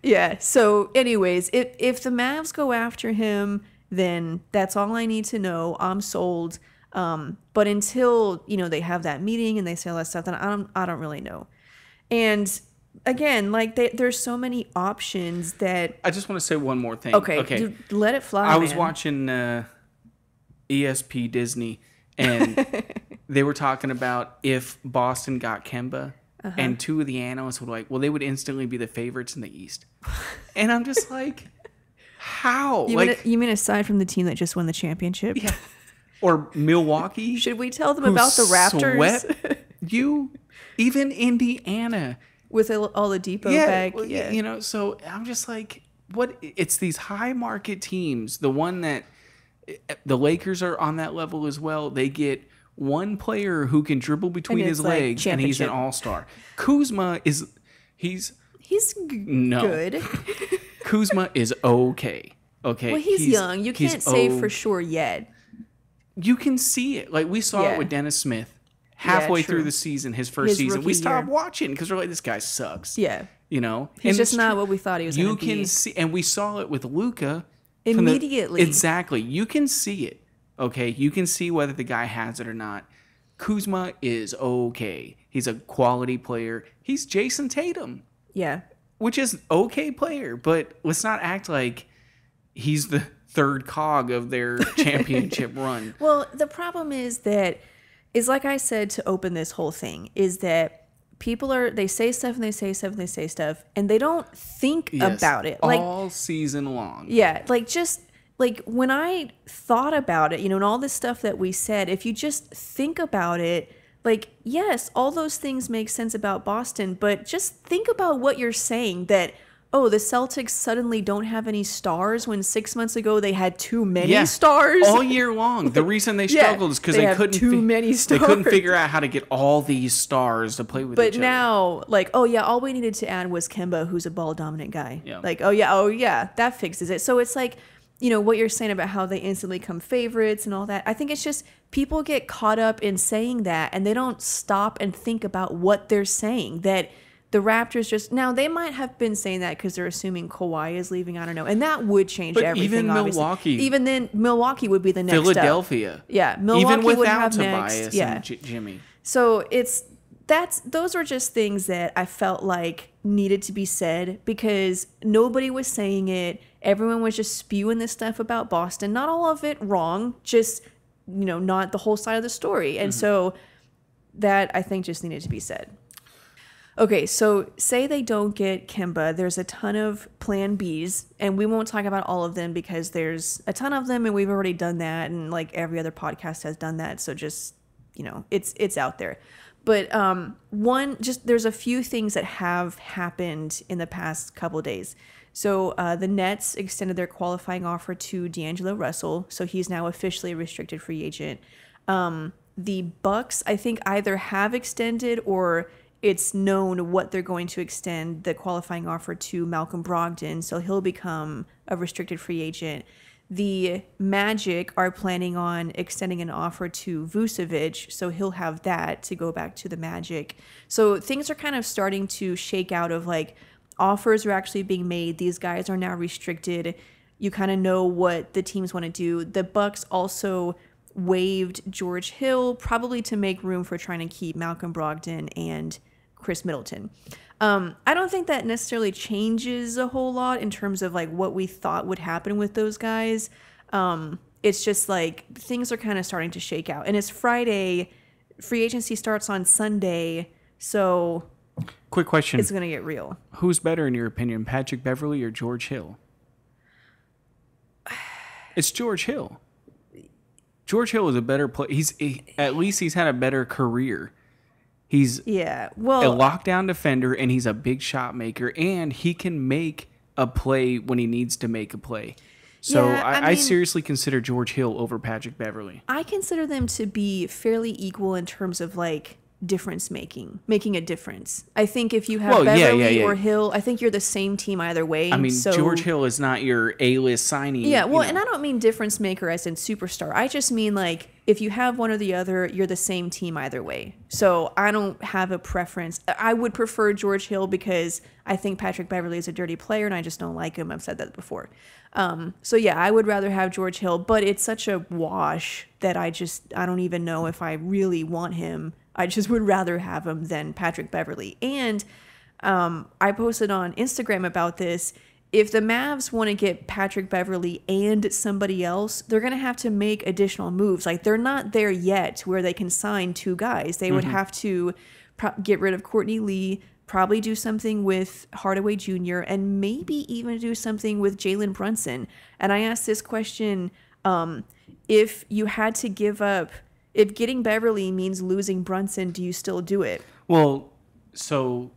A: Yeah. So anyways, if the Mavs go after him, then that's all I need to know. I'm sold. But until, they have that meeting and they say all that stuff, then I don't really know. And again, like there's so many options that
B: I just want to say one more thing.
A: Okay. Let it fly.
B: I was watching ESP Disney, and they were talking about if Boston got Kemba, and two of the analysts were like, well, they would instantly be the favorites in the East. And I'm just like, how?
A: You mean aside from the team that just won the championship?
B: Yeah. Or Milwaukee.
A: Should we tell them about the Raptors?
B: Swept you, even Indiana.
A: With all the Depot back.
B: Yeah. So I'm just like, what? It's these high market teams. The one that the Lakers are on that level as well. They get one player who can dribble between his legs, and he's an all-star. Kuzma he's
A: good.
B: Kuzma is okay. Okay.
A: Well, he's young. You can't say for sure yet.
B: You can see it. Like, we saw it with Dennis Smith halfway through the season, his first season. We stopped watching because we're like, this guy sucks.
A: Yeah.
B: He's
A: just not what we thought he was going to be.
B: You can see, and we saw it with Luka.
A: Immediately.
B: Exactly. You can see it. Okay. You can see whether the guy has it or not. Kuzma is okay. He's a quality player. He's Jayson Tatum.
A: Yeah.
B: Which is an okay player, but let's not act like he's the third cog of their championship run.
A: Well, the problem is like I said to open this whole thing, is that they say stuff and they say stuff and they say stuff and they don't think about it. Like,
B: all season long.
A: Yeah. Like when I thought about it, and all this stuff that we said, if you just think about it, like, yes, all those things make sense about Boston, but just think about what you're saying, that the Celtics suddenly don't have any stars when 6 months ago they had too many stars.
B: All year long. The reason they struggled is because they couldn't
A: too many stars.
B: They couldn't figure out how to get all these stars to play with each other.
A: But now, like, all we needed to add was Kemba, who's a ball dominant guy.
B: Yeah.
A: Like, that fixes it. So it's like, what you're saying about how they instantly become favorites and all that. I think it's just people get caught up in saying that and they don't stop and think about what they're saying. That the Raptors now they might have been saying that because they're assuming Kawhi is leaving. I don't know, and that would change everything.
B: Even Milwaukee,
A: even then, Milwaukee would be the next.
B: Philadelphia,
A: up. Yeah, Milwaukee
B: even without
A: would have
B: Tobias
A: next.
B: and Jimmy.
A: So those are just things that I felt like needed to be said because nobody was saying it. Everyone was just spewing this stuff about Boston. Not all of it wrong, just not the whole side of the story. And so that I think just needed to be said. Okay, so say they don't get Kemba. There's a ton of plan Bs, and we won't talk about all of them because there's a ton of them, and we've already done that, and like every other podcast has done that. So just, it's out there. But there's a few things that have happened in the past couple of days. So the Nets extended their qualifying offer to D'Angelo Russell, so he's now officially a restricted free agent. The Bucks, I think, either have extended or it's known what they're going to extend the qualifying offer to Malcolm Brogdon, so he'll become a restricted free agent. The Magic are planning on extending an offer to Vucevic, so he'll have that to go back to the Magic. So things are kind of starting to shake out of like offers are actually being made. These guys are now restricted. You kind of know what the teams want to do. The Bucks also waived George Hill, probably to make room for trying to keep Malcolm Brogdon and Chris Middleton. I don't think that necessarily changes a whole lot in terms of like what we thought would happen with those guys. It's just like things are kind of starting to shake out. And it's Friday. Free agency starts on Sunday. So
B: quick question.
A: It's going to get real.
B: Who's better in your opinion, Patrick Beverley or George Hill? It's George Hill. George Hill is a better player. At least he's had a better career. He's a lockdown defender, and he's a big shot maker, and he can make a play when he needs to make a play. So I seriously consider George Hill over Patrick Beverley.
A: I consider them to be fairly equal in terms of like difference making a difference. I think if you have Beverley or Hill, I think you're the same team either way.
B: I mean, George Hill is not your A-list signing.
A: Yeah, well, and I don't mean difference maker as in superstar. I just mean like if you have one or the other, you're the same team either way. So I don't have a preference. I would prefer George Hill because I think Patrick Beverley is a dirty player and I just don't like him. I've said that before. So yeah, I would rather have George Hill, but it's such a wash that I don't even know if I really want him. I just would rather have him than Patrick Beverley. And I posted on Instagram about this. If the Mavs want to get Patrick Beverley and somebody else, they're going to have to make additional moves. Like they're not there yet where they can sign two guys. They would have to get rid of Courtney Lee, probably do something with Hardaway Jr., and maybe even do something with Jalen Brunson. And I asked this question, if you had to give up, if getting Beverley means losing Brunson, do you still do it?
B: Well, so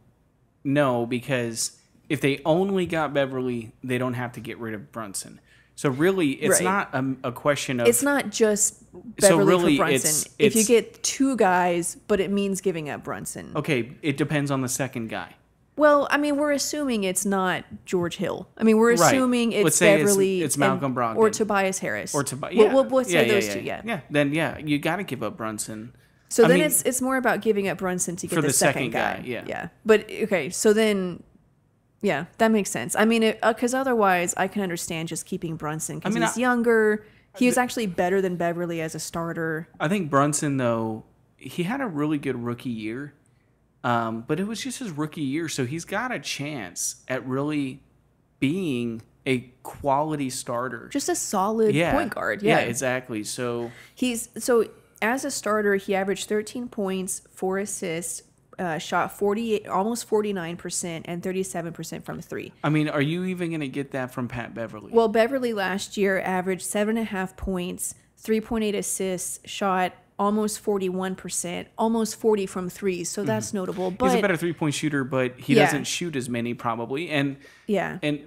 B: no, because if they only got Beverley, they don't have to get rid of Brunson. So really, it's not a question of...
A: It's not just Beverley for Brunson. If you get two guys, but it means giving up Brunson.
B: Okay, it depends on the second guy.
A: Well, I mean, we're assuming it's not George Hill. I mean, we're assuming it's Beverley.
B: It's Malcolm Brogdon.
A: Or Tobias Harris.
B: Or Tobias. Yeah.
A: We'll say those two, yeah.
B: Yeah, then, you got to give up Brunson.
A: So then it's more about giving up Brunson to get the second guy.
B: Yeah.
A: But, okay, so then... Yeah, that makes sense. I mean, because otherwise I can understand just keeping Brunson because he's younger. He was actually better than Beverley as a starter.
B: I think Brunson, though, he had a really good rookie year, but it was just his rookie year, so he's got a chance at really being a quality starter.
A: Just a solid point guard. Yeah,
B: exactly. So
A: as a starter, he averaged 13 points, 4 assists, shot 48, almost 49%, and 37% from three.
B: I mean, are you even going to get that from Pat Beverley?
A: Well, Beverley last year averaged 7.5 points, 3.8 assists, shot almost 41%, almost 40 from three. So that's notable. But
B: he's a better 3-point shooter, but he doesn't shoot as many probably. And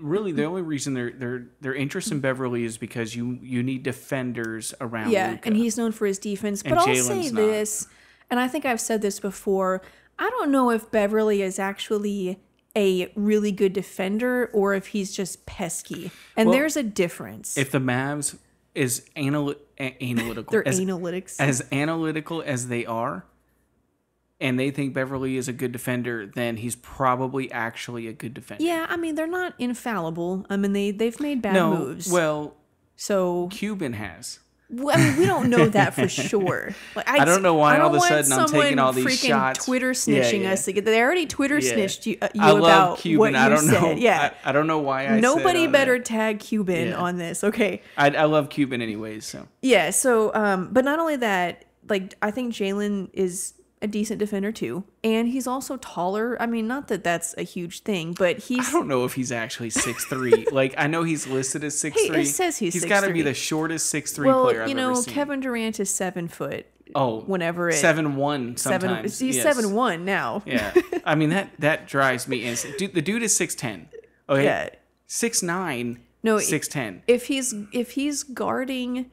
B: really, the only reason their interest in Beverley is because you need defenders around.
A: Yeah,
B: Luka.
A: And he's known for his defense. But I'll say this, and I think I've said this before. I don't know if Beverley is actually a really good defender or if he's just pesky. And there's a difference.
B: If the Mavs is analytical, as analytical as they are, and they think Beverley is a good defender, then he's probably actually a good defender.
A: Yeah, I mean, they're not infallible. I mean, they've made bad moves.
B: Well,
A: so
B: Cuban has.
A: I mean, we don't know that for sure. Like,
B: I don't know why all of a sudden I'm taking all these shots.
A: Twitter snitching us. They already Twitter snitched you
B: I love
A: about
B: Cuban.
A: what you
B: I don't
A: said.
B: know.
A: Yeah,
B: I don't know why I
A: Nobody
B: said
A: better tag Cuban on this. Okay.
B: I love Cuban anyways. So
A: yeah. So, but not only that, like I think Jalen is a decent defender too, and he's also taller. I mean, not that that's a huge thing, but he's...
B: I don't know if he's actually 6'3". Like, I know he's listed as 6'3".
A: Hey, it says he's 6'3".
B: He's got to be the shortest 6'3" player I've ever seen.
A: Kevin Durant is 7 foot.
B: Oh,
A: whenever it
B: 7'1" sometimes.
A: He's 7'1" now.
B: Yeah, I mean that drives me insane. The dude is 6'10". Okay, yeah. 6'9". No, 6'10".
A: If he's guarding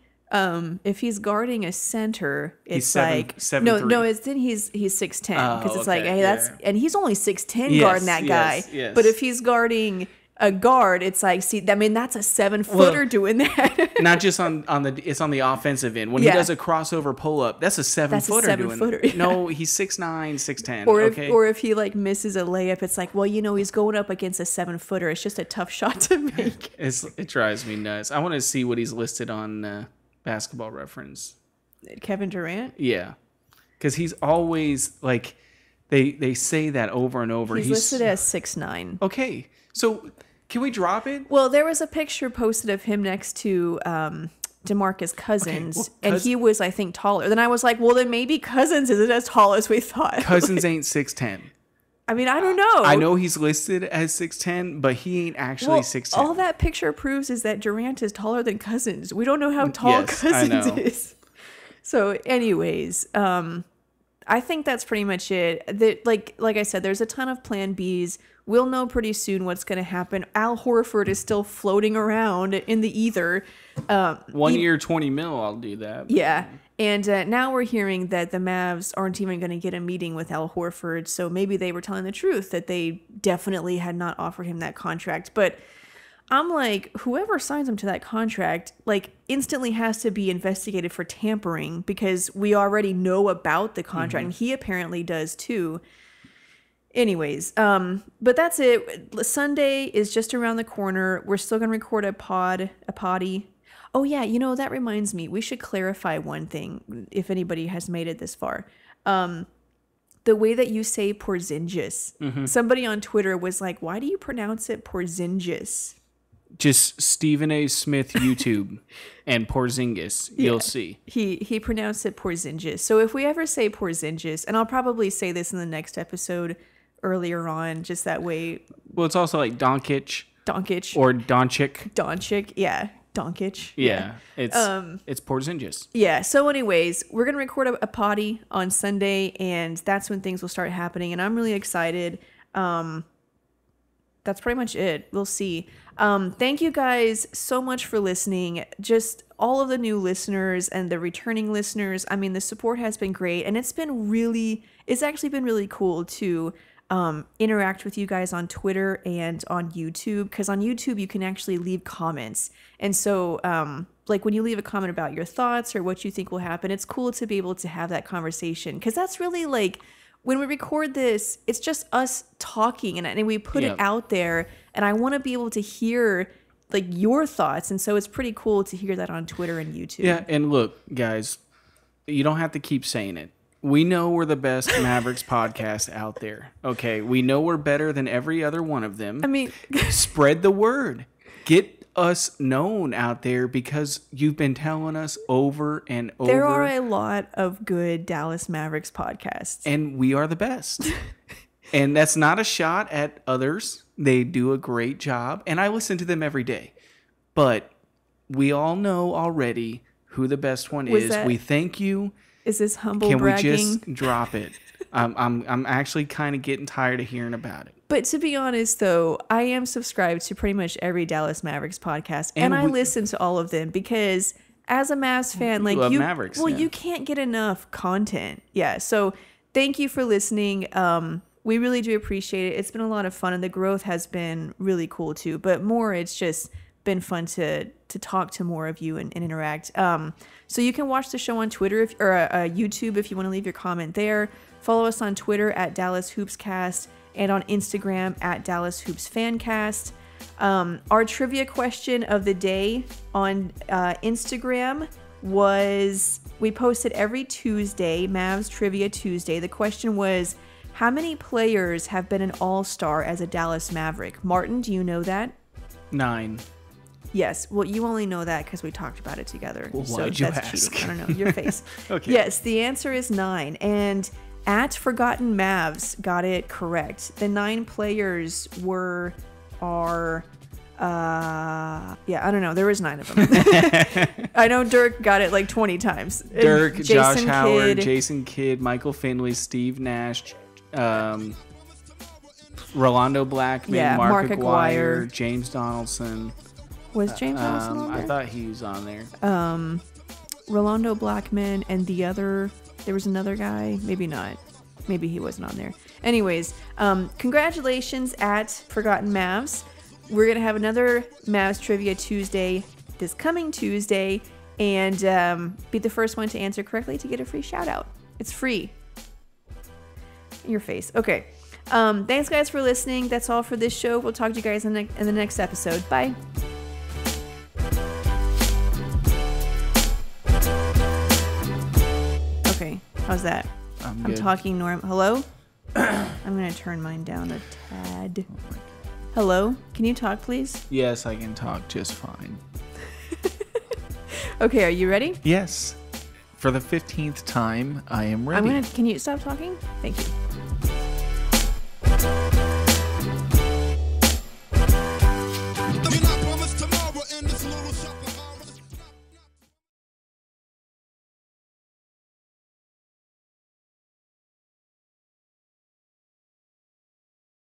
A: a center, it's like
B: 7'3".
A: No, it's then he's 6'10", because it's like, hey, that's and he's only 6'10" guarding that guy.
B: Yes.
A: But if he's guarding a guard, it's like, see, I mean, that's a 7-footer doing that.
B: Not just it's on the offensive end. When he does a crossover pull up, that's a 7-footer doing that. Yeah. No, he's 6'9", 6'10".
A: Or if he like misses a layup, it's like, well, he's going up against a 7-footer. It's just a tough shot to make.
B: It drives me nuts. I want to see what he's listed on Basketball Reference.
A: Kevin Durant?
B: Yeah. Because he's always like, they say that over and over.
A: He's listed as 6'9".
B: Okay. So can we drop it?
A: Well, there was a picture posted of him next to DeMarcus Cousins, and he was, I think, taller. Then I was like, well, then maybe Cousins isn't as tall as we thought.
B: Cousins ain't 6'10".
A: I mean, I don't know.
B: I know he's listed as 6'10", but he ain't actually 6'10".
A: All that picture proves is that Durant is taller than Cousins. We don't know how tall Cousins is. So, anyways, I think that's pretty much it. Like I said, there's a ton of plan Bs. We'll know pretty soon what's going to happen. Al Horford is still floating around in the ether.
B: 1 year, $20 million, I'll do that.
A: Yeah. And now we're hearing that the Mavs aren't even going to get a meeting with Al Horford. So maybe they were telling the truth that they definitely had not offered him that contract. But I'm like, whoever signs him to that contract, like, instantly has to be investigated for tampering, because we already know about the contract, and he apparently does too. Anyways, but that's it. Sunday is just around the corner. We're still going to record a potty. Oh yeah, that reminds me. We should clarify one thing, if anybody has made it this far. The way that you say Porzingis. Somebody on Twitter was like, why do you pronounce it Porzingis?
B: Just Stephen A. Smith YouTube and Porzingis. You'll see.
A: He pronounced it Porzingis. So if we ever say Porzingis, and I'll probably say this in the next episode earlier on, just that way.
B: Well, it's also like Doncic. Or Doncic.
A: Yeah. Doncic.
B: Yeah. It's Porzingis.
A: Yeah. So anyways, we're going to record a potty on Sunday, and that's when things will start happening. And I'm really excited. That's pretty much it. We'll see. Thank you guys so much for listening. Just all of the new listeners and the returning listeners. I mean, the support has been great, and it's actually been really cool to interact with you guys on Twitter and on YouTube, because on YouTube you can actually leave comments. And so like when you leave a comment about your thoughts or what you think will happen, it's cool to be able to have that conversation, because that's really like, when we record this, it's just us talking, and we put it out there, and I want to be able to hear like your thoughts, and so it's pretty cool to hear that on Twitter and YouTube.
B: Yeah, and look, guys, you don't have to keep saying it. We know we're the best Mavericks podcast out there. Okay, we know we're better than every other one of them.
A: I mean,
B: spread the word. Get us known out there, because you've been telling us over and over.
A: There are a lot of good Dallas Mavericks podcasts,
B: and we are the best. And that's not a shot at others. They do a great job, and I listen to them every day. But we all know already who the best one is. We thank you.
A: Is this humble bragging?
B: Can we just drop it? I'm actually kind of getting tired of hearing about it.
A: But to be honest, though, I am subscribed to pretty much every Dallas Mavericks podcast, and I listen to all of them, because as a Mavs fan, like you can't get enough content. Yeah. So thank you for listening. We really do appreciate it. It's been a lot of fun, and the growth has been really cool too. But more, it's just been fun to talk to more of you and interact. So you can watch the show on Twitter or YouTube if you want to leave your comment there. Follow us on Twitter at Dallas Hoopscast and on Instagram at Dallas Hoops Fancast. Our trivia question of the day on Instagram was, we posted every Tuesday, Mavs Trivia Tuesday. The question was, how many players have been an all-star as a Dallas Maverick? Martin, do you know that?
B: 9.
A: Yes. Well, you only know that because we talked about it together.
B: Well, why'd you ask?
A: Cheating. I don't know. Your face.
B: Okay.
A: Yes, the answer is 9. And At Forgotten Mavs got it correct. The 9 players are I don't know. There was 9 of them. I know Dirk got it like 20 times.
B: Dirk,
A: Jason
B: Josh Howard,
A: Kidd,
B: Jason Kidd, Michael Finley, Steve Nash, Rolando Blackman, Mark Aguirre, James Donaldson.
A: Was James Donaldson on there?
B: I thought he was on there.
A: Rolando Blackman and there was another guy. Maybe not. Maybe he wasn't on there. Anyways, congratulations at Forgotten Mavs. We're going to have another Mavs Trivia Tuesday this coming Tuesday, and be the first one to answer correctly to get a free shout out. It's free. Your face. Okay. Thanks, guys, for listening. That's all for this show. We'll talk to you guys in the next episode. Bye. Okay. How's that? I'm talking normal. Hello? I'm going to turn mine down a tad. Hello? Can you talk, please?
B: Yes, I can talk just fine.
A: Okay, are you ready?
B: Yes. For the 15th time, I am ready.
A: Can you stop talking? Thank you.